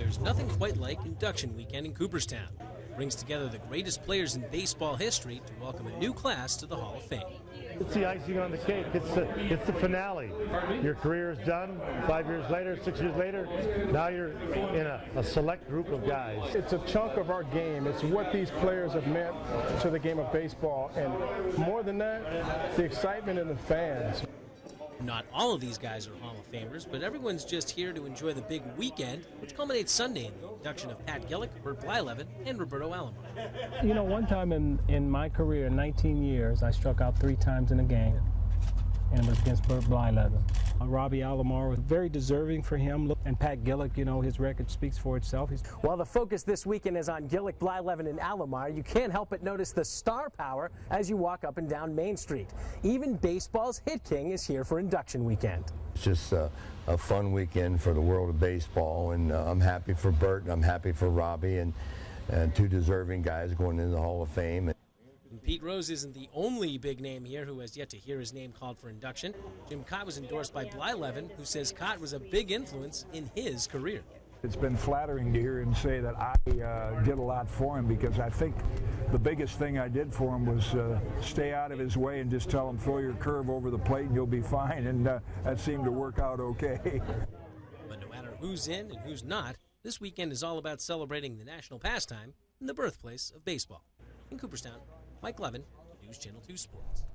There's nothing quite like Induction Weekend in Cooperstown. It brings together the greatest players in baseball history to welcome a new class to the Hall of Fame. It's the icing on the cake. It's the finale. Your career is done. 5 years later, 6 years later, now you're in a select group of guys. It's a chunk of our game. It's what these players have meant to the game of baseball. And more than that, the excitement and the fans. Not all of these guys are Hall of Famers, but everyone's just here to enjoy the big weekend, which culminates Sunday in the induction of Pat Gillick, Bert Blyleven, and Roberto Alomar. You know, one time in my career, 19 years, I struck out 3 times in a game, and it was against Bert Blyleven. Robbie Alomar was very deserving for him, and Pat Gillick, you know, his record speaks for itself. While the focus this weekend is on Gillick, Blyleven, and Alomar, you can't help but notice the star power as you walk up and down Main Street. Even baseball's hit king is here for Induction Weekend. It's just a fun weekend for the world of baseball, and I'm happy for Bert, and I'm happy for Robbie, and 2 deserving guys going into the Hall of Fame. And Pete Rose isn't the only big name here who has yet to hear his name called for induction. Jim Cott was endorsed by Blyleven, who says Cott was a big influence in his career. It's been flattering to hear him say that I did a lot for him, because I think the biggest thing I did for him was stay out of his way and just tell him, throw your curve over the plate and you'll be fine, and that seemed to work out okay. But no matter who's in and who's not, this weekend is all about celebrating the national pastime and the birthplace of baseball. In Cooperstown, Mike Levin, News Channel 2 Sports.